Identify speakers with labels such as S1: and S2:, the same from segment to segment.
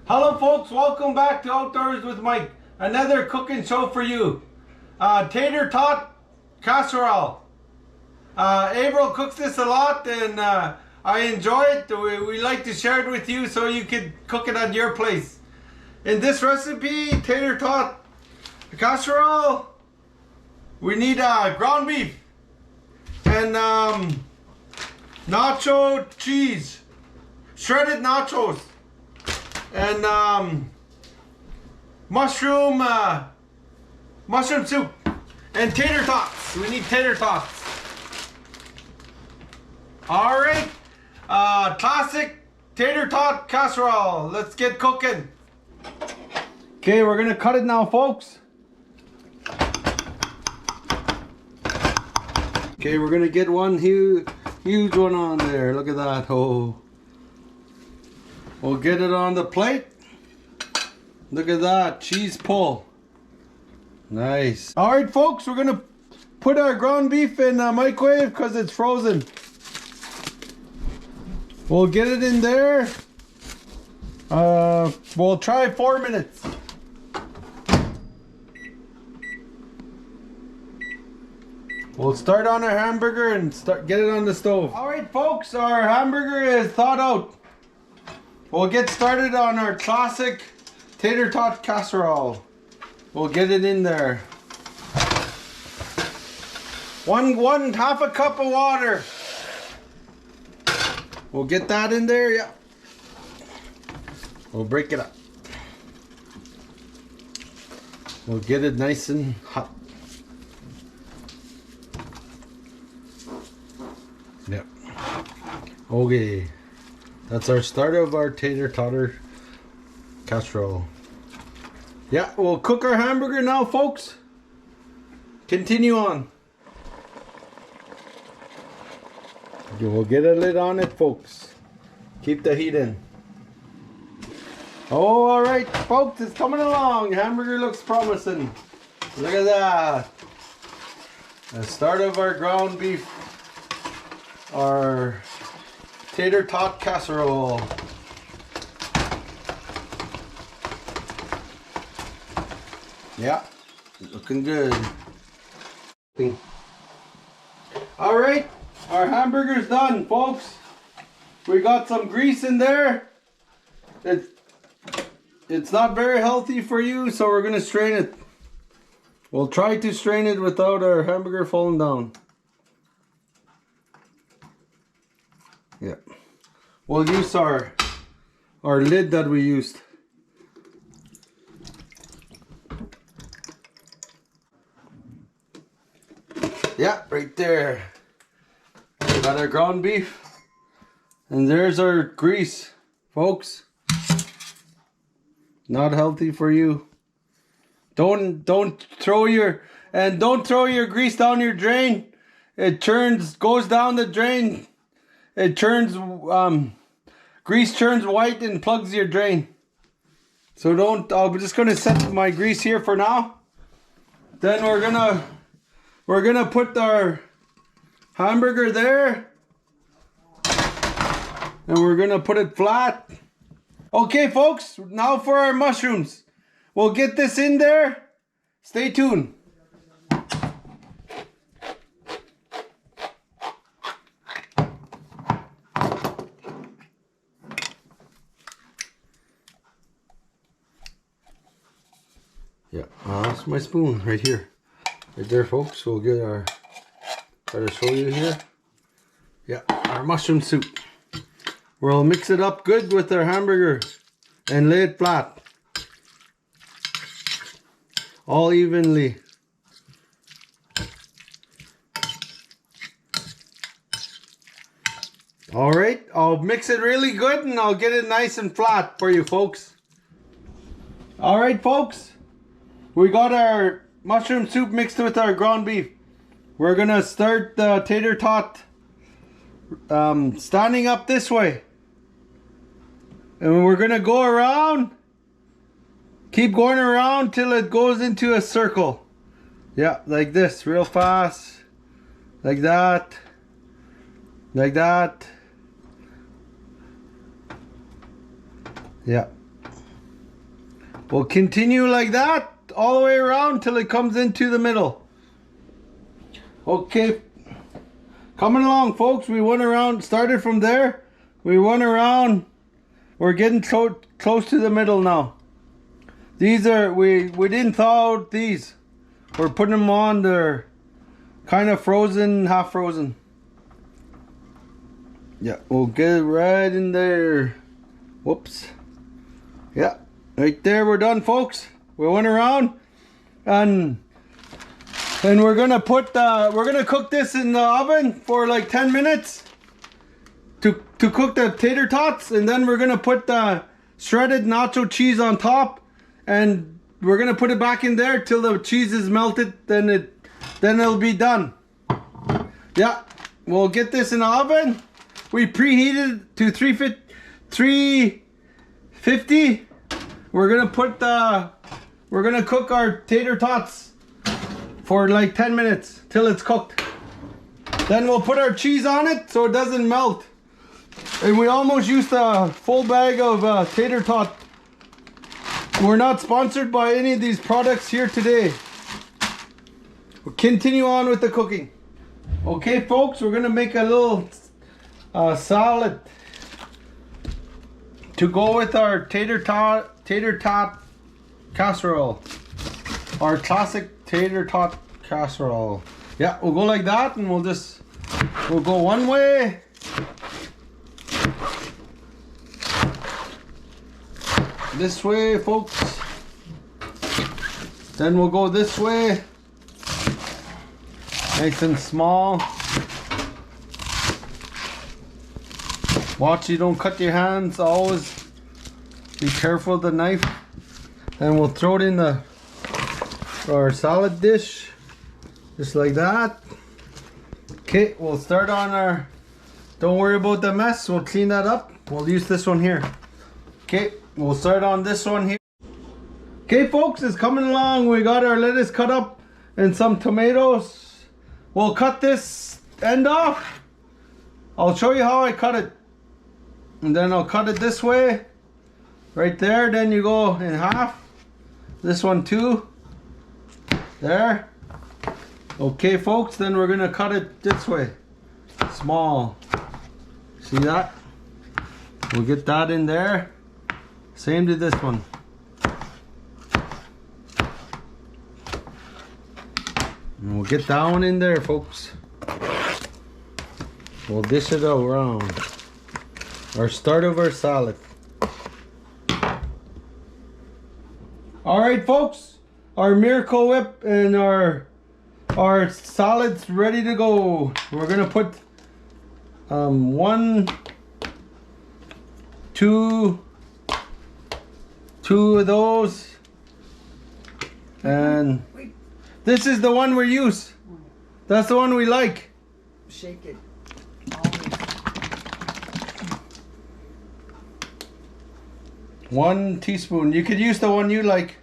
S1: Hello folks, welcome back to Outdoors with Mike. Another cooking show for you. Tater tot casserole. April cooks this a lot and I enjoy it. We like to share it with you so you can cook it at your place. In this recipe, tater tot casserole, we need ground beef and nacho cheese, shredded nachos, and mushroom soup, and tater tots. We need tater tots. All right, classic tater tot casserole. Let's get cooking. Okay, we're gonna cut it now, folks. Okay, we're gonna get one huge one on there. Look at that. Oh. We'll get it on the plate. Look at that, cheese pull. Nice. All right, folks, we're gonna put our ground beef in the microwave because it's frozen. We'll get it in there. We'll try 4 minutes. We'll start on our hamburger and get it on the stove. All right, folks, our hamburger is thawed out. We'll get started on our classic tater tot casserole. We'll get it in there. Half a cup of water. We'll get that in there, yeah. We'll break it up. We'll get it nice and hot. Yep. Okay. That's our start of our tater totter casserole. Yeah, we'll cook our hamburger now, folks. Continue on. Okay, we'll get a lid on it, folks. Keep the heat in. Oh, all right, folks, it's coming along. Hamburger looks promising. Look at that. The start of our ground beef. Our tater tot casserole. Yeah, looking good. All right, our hamburger's done, folks. We got some grease in there. It's not very healthy for you, so we're gonna strain it. We'll try to strain it without our hamburger falling down. Yeah, we'll use our lid that we used. Yeah, right there. We got our ground beef, and there's our grease, folks. Not healthy for you. Don't throw your grease down your drain. It goes down the drain. It turns, grease turns white and plugs your drain. So I'm just gonna set my grease here for now. Then we're gonna put our hamburger there. And we're gonna put it flat. Okay, folks, now for our mushrooms. We'll get this in there. Stay tuned. Yeah, that's my spoon right here. Right there, folks. We'll get try to show you here. Yeah, our mushroom soup. We'll mix it up good with our hamburger and lay it flat. All evenly. All right, I'll mix it really good and I'll get it nice and flat for you, folks. All right, folks. We got our mushroom soup mixed with our ground beef. We're gonna start the tater tot standing up this way. And we're gonna go around. Keep going around till it goes into a circle. Yeah, like this, real fast. Like that. Like that. Yeah. We'll continue like that all the way around till it comes into the middle. Okay, coming along, folks. We went around, started from there. We went around. We're getting close to the middle now. These are, we didn't thaw out these. We're putting them on. They're kind of frozen, half frozen. Yeah, we'll get it right in there. Whoops. Yeah, right there. We're done, folks. We went around, and we're gonna cook this in the oven for like 10 minutes to cook the tater tots, and then we're gonna put the shredded nacho cheese on top, and we're gonna put it back in there till the cheese is melted. Then it'll be done. Yeah, we'll get this in the oven. We preheated to 350. We're gonna cook our tater tots for like 10 minutes till it's cooked. Then we'll put our cheese on it so it doesn't melt. And we almost used a full bag of tater tot. We're not sponsored by any of these products here today. We'll continue on with the cooking. Okay, folks, we're gonna make a little salad to go with our tater tot casserole. Our classic tater tot casserole. Yeah, we'll go like that, and we'll go one way. This way, folks. Then we'll go this way. Nice and small. Watch you don't cut your hands. Always be careful of the knife. And we'll throw it in our salad dish. Just like that. Okay, we'll start on our... Don't worry about the mess. We'll clean that up. We'll use this one here. Okay, we'll start on this one here. Okay, folks, it's coming along. We got our lettuce cut up and some tomatoes. We'll cut this end off. I'll show you how I cut it. And then I'll cut it this way. Right there. Then you go in half. This one too. There. Okay, folks, then we're gonna cut it this way. Small. See that? We'll get that in there. Same to this one. And we'll get that one in there, folks. We'll dish it around. Our start of our salad. Alright, folks. Our Miracle Whip and our salad's ready to go. We're gonna put two of those, and this is the one we use. That's the one we like.
S2: Shake it.
S1: 1 teaspoon. You could use the one you like.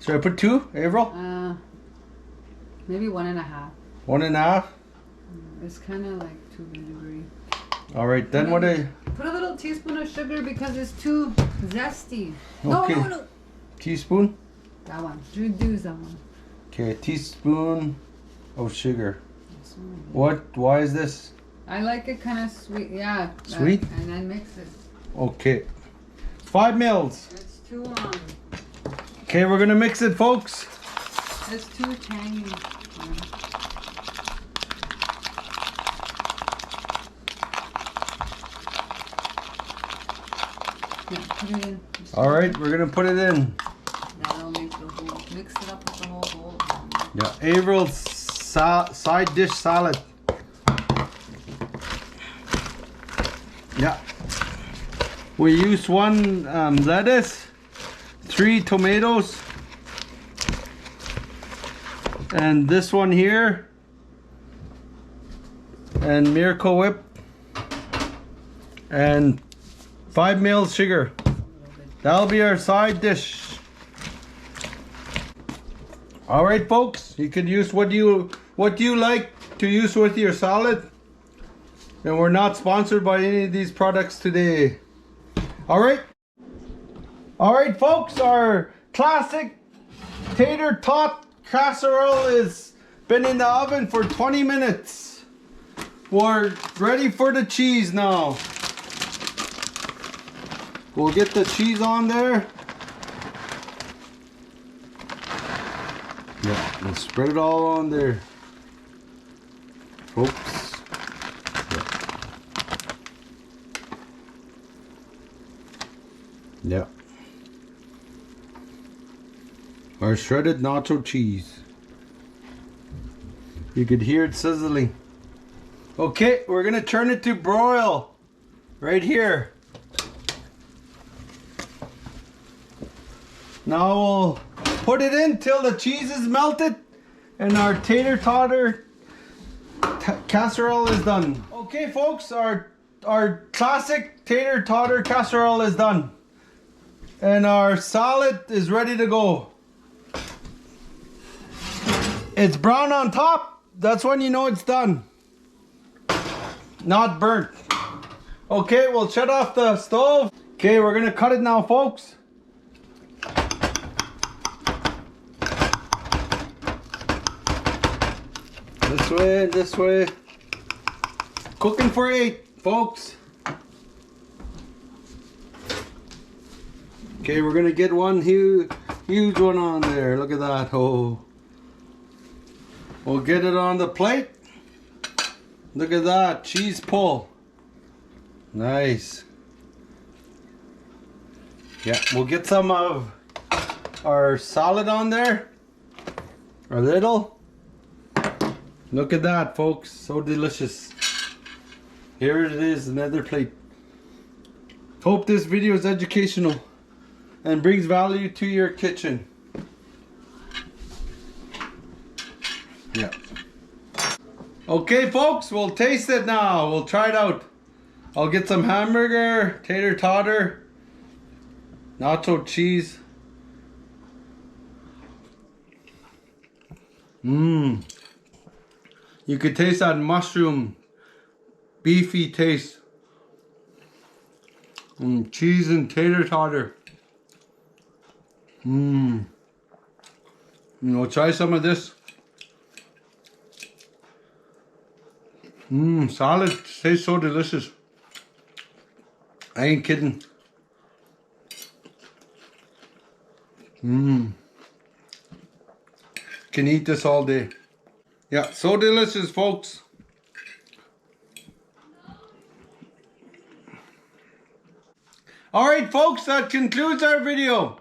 S1: Should I put 2, Avril?
S2: Maybe 1.5.
S1: 1.5?
S2: It's kind of like too vinegary.
S1: All right, then what
S2: Put a little teaspoon of sugar because it's too zesty.
S1: Okay.
S2: No.
S1: Teaspoon?
S2: That one. Reduce that one.
S1: Okay, a teaspoon of sugar. Why is this?
S2: I like it kind of sweet. Yeah.
S1: Sweet?
S2: And then mix it.
S1: Okay. 5 mils.
S2: It's too
S1: Okay, we're gonna mix it, folks.
S2: It's too tangy. Yeah, put it in.
S1: All right, we're gonna put it in.
S2: That'll make the whole, mix it up with the whole bowl.
S1: Yeah, Avril's side dish salad. Yeah. We use 1 lettuce, 3 tomatoes, and this one here, and Miracle Whip, and 5 mils sugar. That'll be our side dish. All right, folks, you can use what you like to use with your salad. And we're not sponsored by any of these products today. All right. All right, folks, our classic tater tot casserole has been in the oven for 20 minutes. We're ready for the cheese now. We'll get the cheese on there. Yeah, and spread it all on there, folks. Yeah. Our shredded nacho cheese. You could hear it sizzling. Okay, we're gonna turn it to broil right here. Now we'll put it in till the cheese is melted and our tater totter casserole is done. Okay, folks, our classic tater totter casserole is done. And our salad is ready to go. It's brown on top. That's when you know it's done. Not burnt. Okay, we'll shut off the stove. Okay, we're gonna cut it now, folks. This way, this way. Cooking for 8, folks. Okay, we're gonna get one huge one on there. Look at that. Oh. We'll get it on the plate. Look at that. Cheese pull. Nice. Yeah, we'll get some of our salad on there. A little. Look at that, folks. So delicious. Here it is, another plate. Hope this video is educational and brings value to your kitchen. Yeah. Okay, folks, we'll taste it now. We'll try it out. I'll get some hamburger, tater totter, nacho cheese. Mmm. You could taste that mushroom, beefy taste. Cheese and tater totter. We'll try some of this. Salad tastes so delicious. I ain't kidding. Can eat this all day. Yeah, so delicious, folks. Alright, folks, that concludes our video.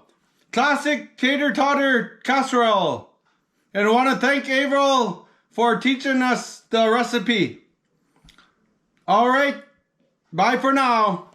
S1: Classic tater totter casserole. And I want to thank Avril for teaching us the recipe. Alright, bye for now.